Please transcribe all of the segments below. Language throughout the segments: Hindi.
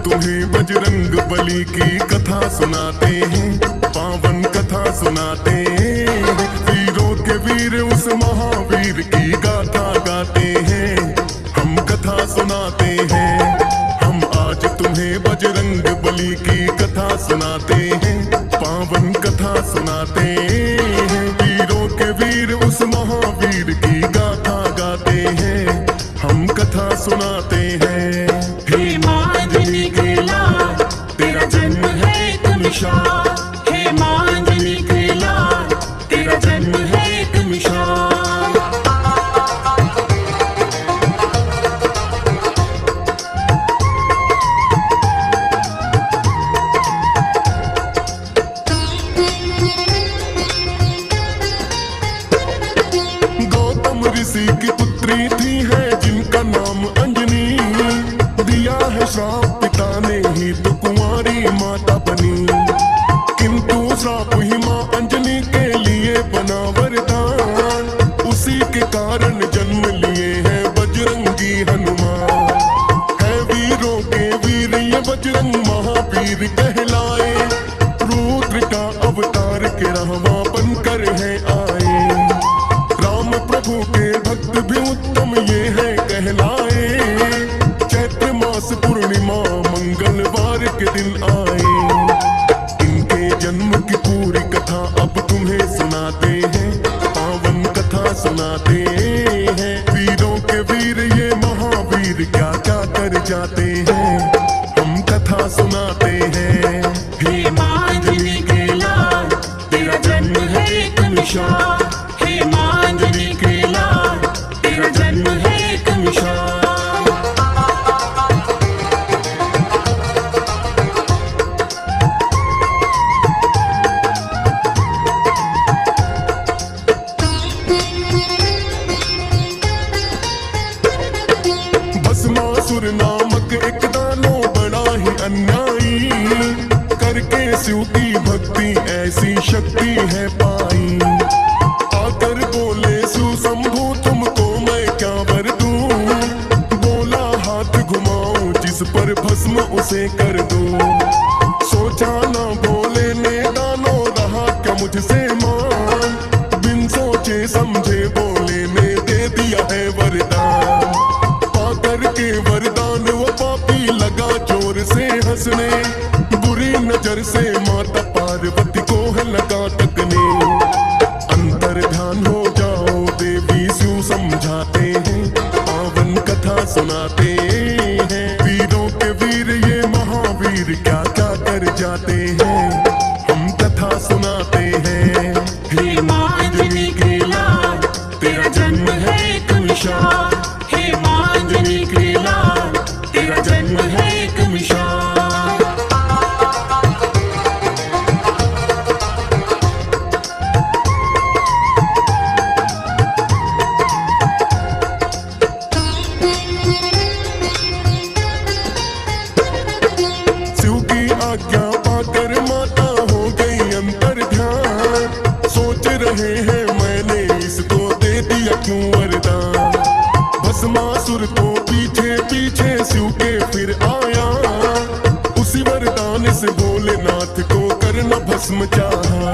तुम्हें बजरंग बली की कथा सुनाते हैं, पावन कथा सुनाते हैं। वीरों के वीर उस महावीर की गाथा गाते हैं, हम कथा सुनाते हैं। हम आज तुम्हें बजरंग बली की कथा सुनाते हैं, पावन कथा सुनाते हैं। वीरों के वीर उस महावीर की गाथा गाते हैं, हम कथा सुनाते हैं। हे मां अंजनी के लाल, तेरा जन्म है एक मिसाल। हे मां अंजनी के लाल, तेरा जन्म है एक मिसाल। गौतम ऋषि की पुत्री थी है जिनका नाम अंजनी, दिया है श्राप पिता ने ही तो कुंवारी माता बनी। किंतु श्राप ही मां अंजनी के लिए बना वरदान, उसी के कारण जन्म लिए हैं बजरंगी हनुमान। है वीरों के वीर ये बजरंग महावीर कहलाए, रुद्र का अवतार के रहवा बनकर है आए। राम प्रभु के भक्त भी उत्तम ये है कहलाए, चैत्र मास पूर्णिमा मंगलवार के दिन आए। इनके जन्म की पूरी कथा अब तुम्हें सुनाते हैं, पावन कथा सुनाते हैं। वीरों के वीर ये महावीर क्या क्या कर जाते हैं, हम कथा सुनाते हैं। हे मां अंजनी के लाल, तेरा जन्म है एक मिसाल। हे मां अंजनी के लाल, तेरा जन्म है एक मिसाल। भस्मासुर नामक एक दानव बड़ा ही अन्यायी, करके शिव की भक्ति ऐसी शक्ति है पाई। आकर बोले शिव शंभु तुमको मैं क्या वर दूं, बोला हाथ घुमाऊं जिस पर भस्म उसे कर दूं। सोचा ना बोले ने दानो रहा क्या मुझसे मान, बिन सोचे समझे बोले ने दे दिया है वरदान। पाकर के वरदान वो पापी लगा जोर से हंसने, बुरी नजर से माता पार्वती को है लगा तकने। अंतर ध्यान हो जाओ देवी शिव समझाते हैं, पावन कथा सुनाते हैं। वीरों के वीर ये महावीर क्या क्या कर जाते हैं, हम कथा सुनाते हैं। हे मां अंजनी के लाल, तेरा जन्म है एक मिसाल। हे मां अंजनी के लाल, तेरा जन्म है एक मिसाल। शिव की आज्ञा पाकर माता हो गई अंतर ध्यान, सोच रहे हैं मैंने इसको दे दिया क्यों वरदान। भस्मासुर तो पीछे पीछे शिव के फिर आया, उसी वरदान से भोलेनाथ को करना भस्म चाहा।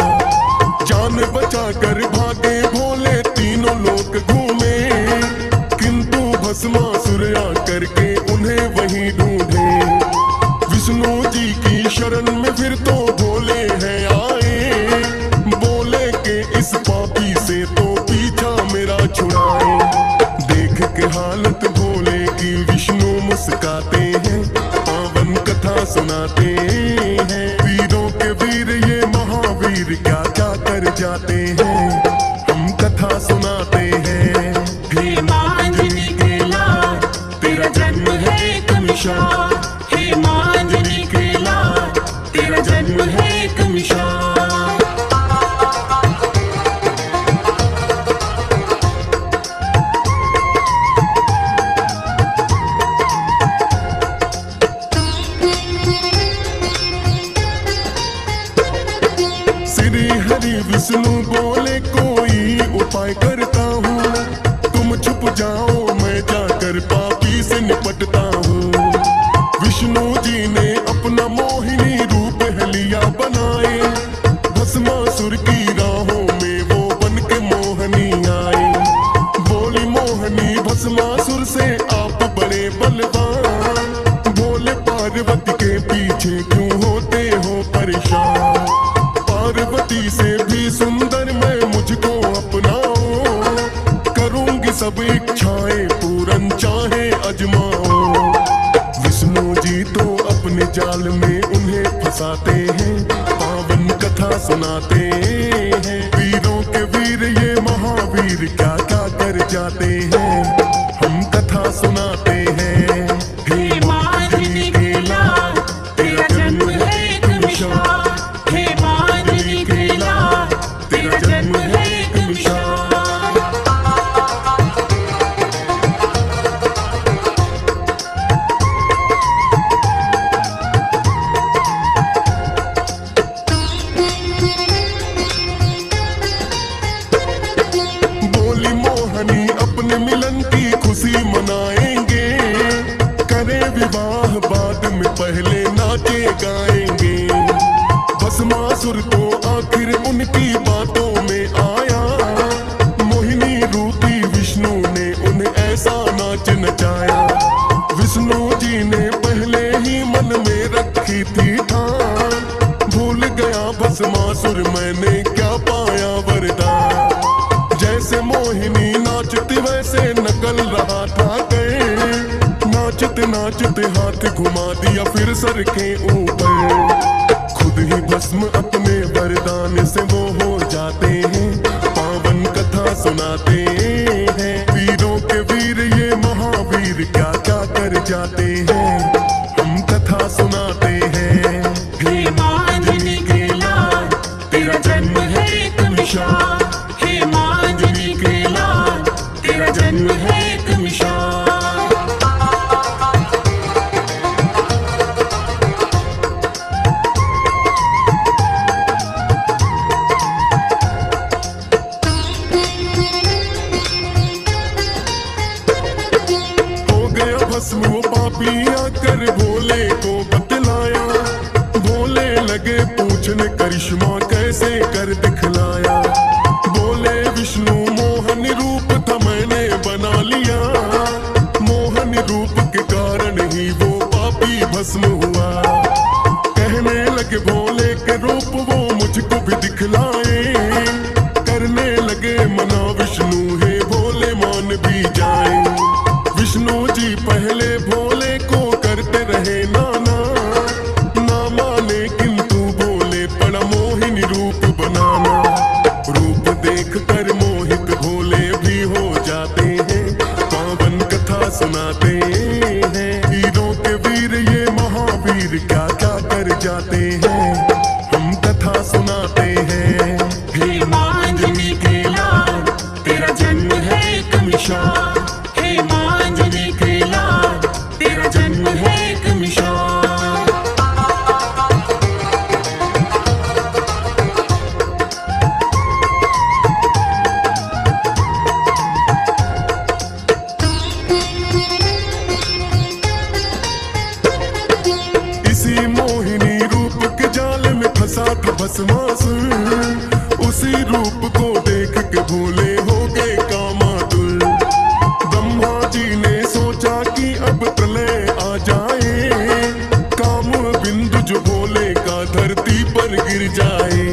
जान बचा कर भागे भोले तीनों लोक घूमे, किंतु भस्मासुर आकर के उन्हें वहीं ढूंढे। विष्णु जी की शरण में फिर तो भोले हैं आए, बोले के इस पापी से तो पीछा मेरा छुड़ाए। देख के हालत भोले की विष्णु मुस्काते हैं, पावन कथा सुनाते हैं। वीरों के वीर ये महावीर क्या क्या कर जाते हैं, हम कथा सुनाते हैं। हे मां अंजनी के लाल, तेरा जन्म है एक मिसाल। हे मां अंजनी के लाल, तेरा जन्म है एक मिसाल। श्री हरि विष्णु बोले कोई उपाय करता हूँ, तुम छुप जाओ मैं जाकर पापी से निपटता हूँ। से आप बड़े बलवान, भोले पार्वती के पीछे क्यों होते हो परेशान। पार्वती से भी सुंदर मैं मुझको अपनाओ, करूंगी सब इच्छाएं पूरन चाहे अजमाओ। विष्णु जी तो अपने जाल में उन्हें फंसाते हैं, पावन कथा सुनाते हैं। वीरों के वीर ये महावीर क्या क्या कर जाते हैं, हम कथा सुनाते हैं। हे मांझली के लाल तेरा जन्म है एक मिसाल, हे मांझली के लाल तेरा जन्म है एक मिसाल। बोली मोहनी अपने मिलन की खुशी मनाएंगे, करें विवाह बाद में पहले नाचे गाएंगे। भस्मासुर तो आखिर उनकी बातों में आया, मोहिनी रूपी विष्णु ने उन्हें ऐसा नाच नचाया। विष्णु जी ने पहले ही मन में रखी थी ठान, भूल गया भस्मासुर मैंने क्या पाया वरदान। जैसे मोहिनी नाचती वैसे नकल रहा था कहीं, नाचते नाचते हाथ घुमा दिया फिर सर के ऊपर। खुद ही भस्म अपने वरदान से वो हो जाते हैं, पावन कथा सुनाते हैं। वीरों के वीर ये महावीर क्या क्या कर जाते हैं, हम कथा सुनाते हैं। हे मांझली के लाल तेरा जन्म है एक मिसाल, हे मांझली के लाल तेरा जन्म है एक मिसाल। हो गया भस्म वो पापी आकर भोले को बतलाया, भोले लगे पूछने करिश्मा कैसे कर दिखलाया। बोले विष्णु मोहन रूप था मैंने बना लिया, मोहन रूप के कारण ही वो पापी भस्म हुआ। कहने लगे भोले के रूप वो मुझको भी दिखलाए, करने लगे मना विष्णु हे भोले मान भी जाए। विष्णु जी पहले भोले को करते रहे नाना, ना माने किंतु भोले पड़ा मोहिनी रूप बनाना। रूप देख कर मोहित भोले भी हो जाते हैं, पावन कथा सुनाते हैं। वीरों के वीर ये महावीर क्या क्या कर जाते हैं, हम कथा सुनाते हैं। हे मांझली के लाल तेरा जन्म है एक मिसाल, हे मांझली के लाल तेरा जन्म है एक मिसाल। इसी मोहिनी रूप के जाल में फंसा था भस्मासुर, उसी रूप को देख के भोले हो गए कामातुर। ब्रह्मा जी ने सोचा कि अब प्रलय आ जाए, काम बिंदु जो भोले का धरती पर गिर जाए।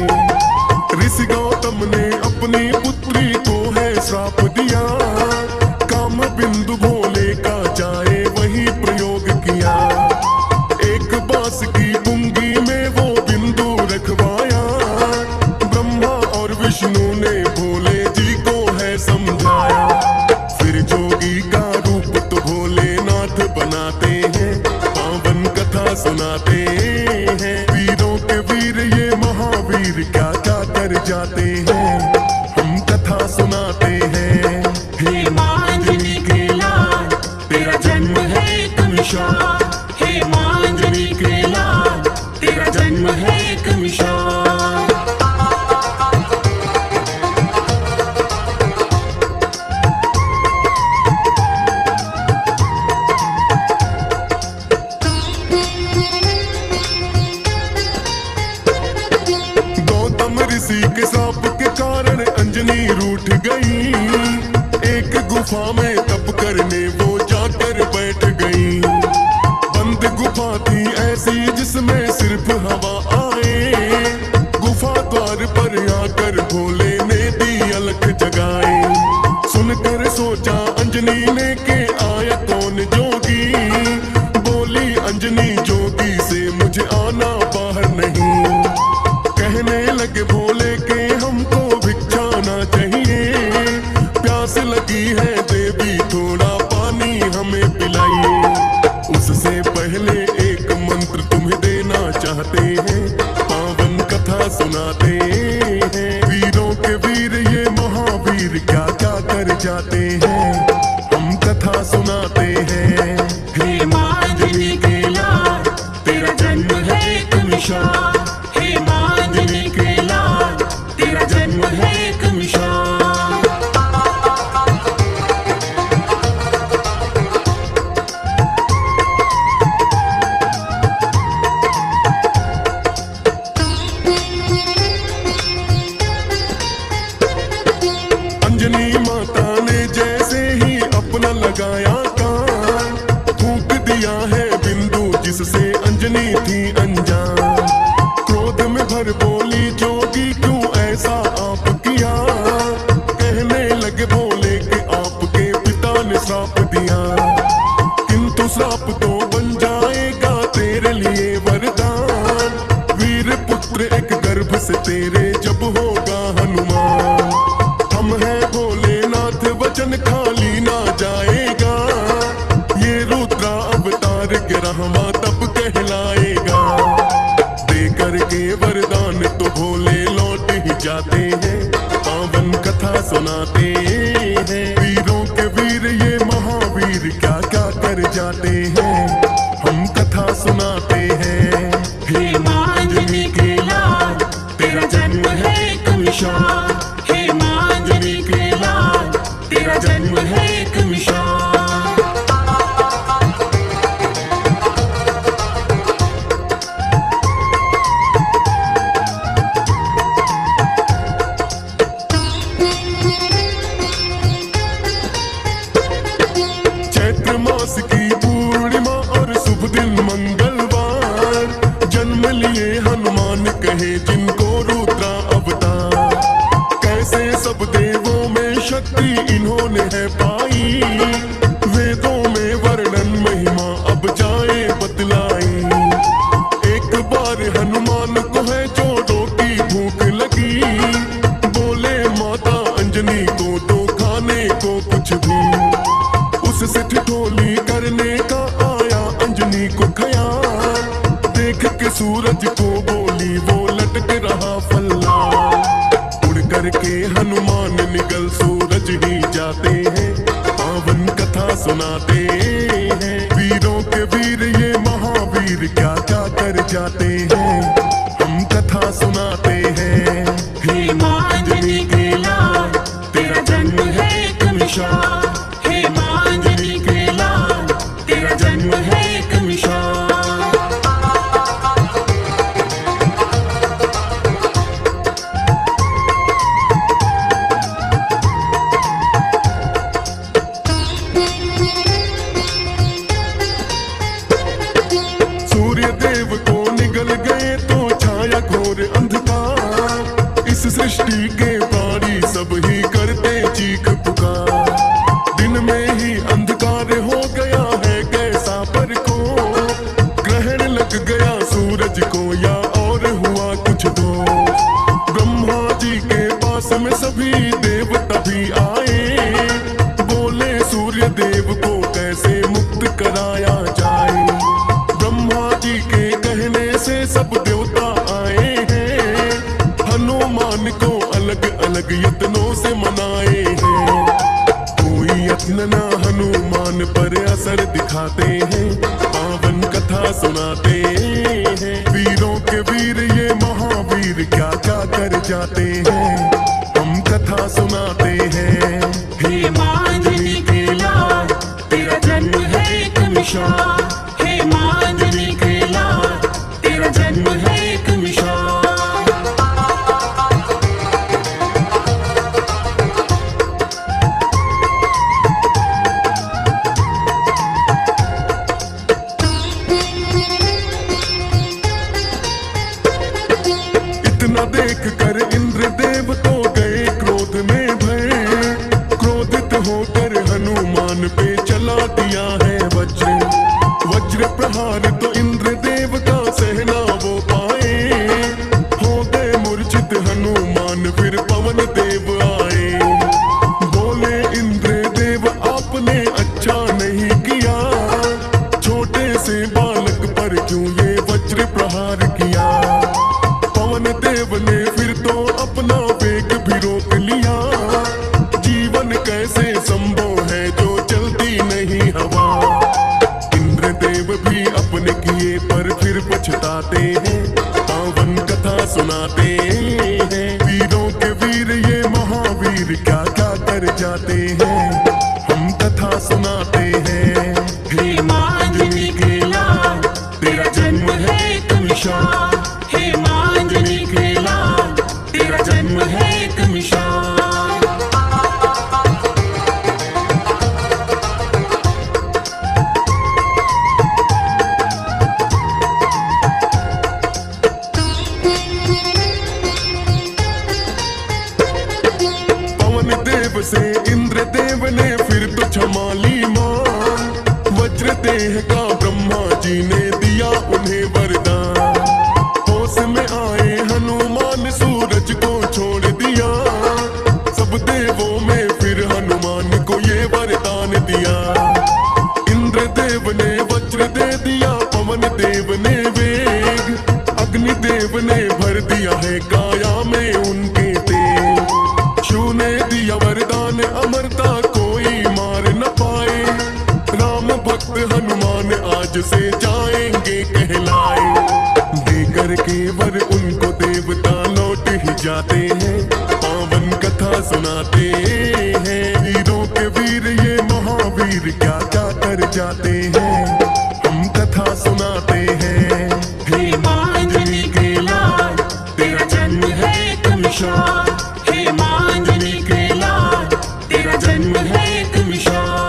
ऋषि गौतम ने अपनी पुत्री को है श्राप दिया, काम बिंदु भोले का जाए वही प्रयोग किया। एक बांस की पुंगी में वो बिंदु रखवाया, ब्रह्मा और विष्णु ने भोले जी को है समझाया। फिर जोगी का रूप तो भोलेनाथ बनाते हैं, पावन कथा सुनाते हैं। वीरों के वीर ये महावीर क्या क्या कर जाते हैं, हम कथा सुनाते हैं। हे मांझली के लाल तेरा जन्म है एक मिसाल, हे मांझली के लाल तेरा जन्म है एक मिसाल। गौतम ऋषि के साप के कारण अंजनी रूठ गई, एक गुफा में तप करने वो जा आइए। उससे पहले एक मंत्र तुम्हें देना चाहते हैं, पावन कथा सुनाते हैं। वीरों के वीर ये महावीर क्या क्या कर जाते हैं, हम कथा सुनाते हैं। हे माँ अंजनी के लाल, तेरा जन्म है एक मिसाल। हे माँ अंजनी के लाल, तेरा जन्म है एक मिसाल। अंजनी माता ने जैसे ही अपना लगाया कान, फूंक दिया है बिंदु जिससे अंजनी थी अनजान। क्रोध में भर बोली जोगी क्यों ऐसा आप किया, कहने लगे बोले कि आपके पिता ने श्राप दिया। किंतु श्राप तो बन जाएगा तेरे लिए वरदान, वीर पुत्र एक गर्भ से तेरे जब होगा हनुमान। हम हैं भोलेनाथ वचन खाली ना जाएगा, ये रुद्रा अवतार गिरहवा तब कहलाएगा। देकर के वरदान तो भोले लौट ही जाते हैं, पावन कथा सुनाते हैं। वीरों के वीर ये महावीर क्या क्या कर जाते हैं, हम कथा सुनाते हैं। हे माँ अंजनी के लाल, तेरा जन्म है एक मिसाल। हे माँ अंजनी के लाल, तेरा जन्म है एक मिसाल। चैत्र मास की पूर्णिमा और शुभ दिन मंगलवार, जन्म लिए हनुमान कहे जिनको रुद्रा अवतार। कैसे सब देवों में शक्ति इन्होंने है पाई, वेदों में वर्णन महिमा अब जाए बतलाई। एक बार हनुमान को है जोड़ों की भूख लगी, बोले माता अंजनी को दो खाने को कुछ भी। उससे ठिठोली करने का आया अंजनी को ख्याल, देख के सूरज को बोली वो लटक रहा फल्ला। उड़ करके हनुमान निगल सूरज ही जाते हैं, पावन कथा सुनाते हैं। वीरों के वीर ये महावीर क्या क्या कर जाते हैं, हम कथा सुनाते हैं। हे माँ अंजनी के लाल, तेरा जन्म है एक मिसाल। हे माँ अंजनी के लाल, तेरा जन्म है एक मिसाल। सूर्य देव को निगल गए तो छाया घोर अंधकार, इस सृष्टि के प्राणी सब ही करते चीख पुकार। दिन में ही अंधकार हो गया है कैसा पर को, ग्रहण लग गया सूरज को या और हुआ कुछ दोष। ब्रह्मा जी के पास में सभी देवता भी आए, बोले सूर्य देव को कैसे मुक्त कराया जाए। ब्रह्मा जी के कहने से सब देवता आए हैं, हनुमान को अलग अलग यत्नों से मनाए हैं। कोई यत्न ना हनुमान पर असर दिखाते हैं, पावन कथा सुनाते हैं। वीरों के वीर ये महावीर क्या क्या कर जाते हैं, हम कथा सुनाते हैं। हे माँ अंजनी के लाल, तेरा जन्म है एक मिसाल। हे माँ अंजनी के लाल, तेरा जन्म है एक मिसाल। इतना देख कर इंद्रदेव तो गए क्रोध में भय, क्रोधित होकर हनुमान पे चला दिया है वज्र। वज्र प्रहार तो इंद्रदेव का सहना वो पाए, हो गए मूर्छित हनुमान फिर पवन देव आए। बोले इंद्रदेव आपने अच्छा नहीं किया, किए पर फिर पछताते हैं, पावन कथा सुनाते हैं। वीरों के वीर ये महावीर क्या क्या कर जाते हैं, हम कथा सुनाते हैं। हे माँ अंजनी के लाल, तेरा जन्म है एक मिसाल। हे माँ अंजनी के लाल, तेरा जन्म है एक मिसाल। देव से इंद्र देव ने फिर तो क्षमा ली मान, वज्र देह का ब्रह्मा जी ने दिया उन्हें वरदान। होश में आए हनुमान सूरज को छोड़ दिया, सब देवों में फिर हनुमान को ये वरदान दिया। इंद्र देव ने वज्र दे दिया, पवन देव ने वेग, अग्नि देव ने भर दिया है काया में उनके तेज। शिव ने दिया वरदान अमरता कोई मार न पाए, राम भक्त हनुमान आज से जाएंगे कहलाए। देकर के वर उनको देवता लौट ही जाते हैं, पावन कथा सुनाते हैं। वीरों के वीर ये महावीर क्या क्या कर जाते हैं, हम कथा सुनाते हैं। हे माँ अंजनी के लाल, तेरा जन्म है एक मिसाल। हे माँ अंजनी के लाल, तेरा जन्म है एक मिसाल।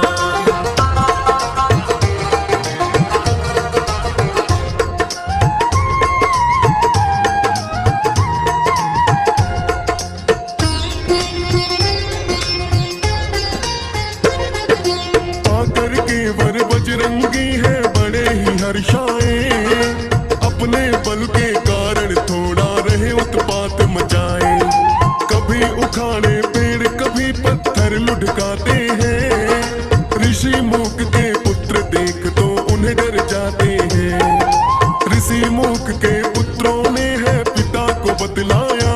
आकर के वर बजरंगी है बड़े ही हर्षाए, अपने बल के कारण थोड़ा रहे उत्पात मचाए। कभी उखाड़े पेड़ कभी पत्थर लुढ़काते हैं, ऋषि मूक के पुत्र देख तो उन्हें डर जाते हैं। ऋषि मूक के पुत्रों ने है पिता को बतलाया,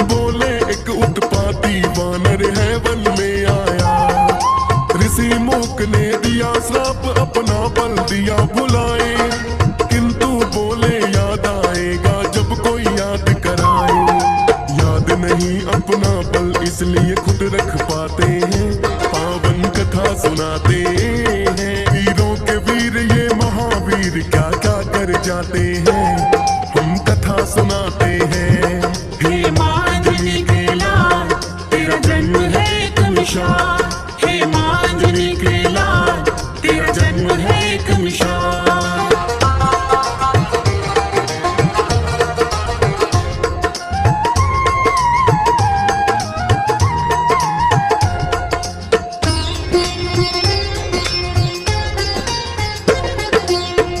बोले एक उत्पाती वानर है वन में आया। ऋषि मूक ने दिया श्राप अपना बल दिया भुलाए, किंतु बोले याद आएगा जब कोई याद कराए। याद नहीं अपना बल इसलिए खुद रख पाते हैं, पावन कथा सुनाते हैं। वीरों के वीर ये महावीर क्या क्या कर जाते हैं, हम कथा सुनाते हैं। हे माँ अंजनी के लाल, तेरा जन्म है एक मिसाल। हे माँ अंजनी के लाल, तेरा जन्म है एक मिसाल।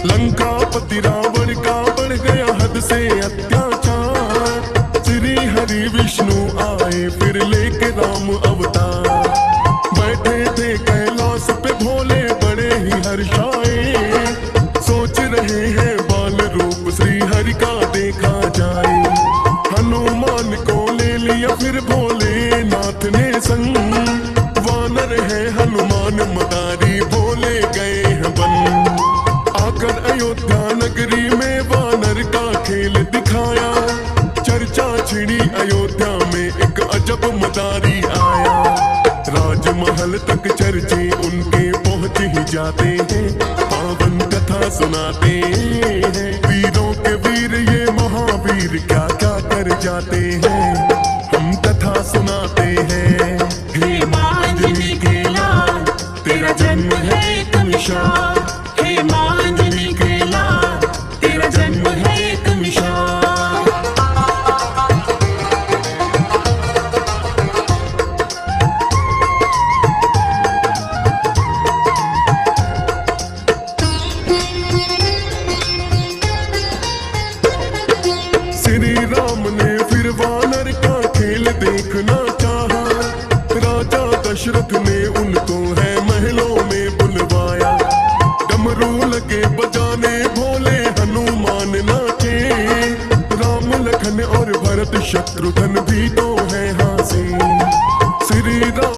लंकापति रावण का बढ़ गया हद से अत्याचार, श्री हरि विष्णु आए फिर लेके राम अवतार। बैठे थे कैलाश पे भोले बड़े ही हर्षाए, सोच रहे हैं बाल रूप श्री हरि का देखा जाए। हनुमान को ले लिया फिर भोलेनाथ ने संग, वानर है हनुमान मदारी भोले गए हैं बन। आकर अयोध्या नगरी में वानर का खेल दिखाया, चर्चा छिड़ी अयोध्या में एक अजब मदारी आया। राजमहल तक चर्चे उनके पहुंच ही जाते हैं, पावन कथा सुनाते हैं। वीरों के वीर ये महावीर क्या क्या कर जाते हैं, हम कथा सुनाते हैं। हे माँ अंजनी के लाल, तेरा जन्म है एक मिसाल। हे माँ अंजनी के लाल, तेरा जन्म है एक मिसाल। श्री राम ने फिर वानर का खेल देखना चाहा, राजा दशरथ ने उनको है महलों में बुलवाया। डमरू लगे बजाने भोले हनुमान नाचे, राम लखन और भरत शत्रुघ्न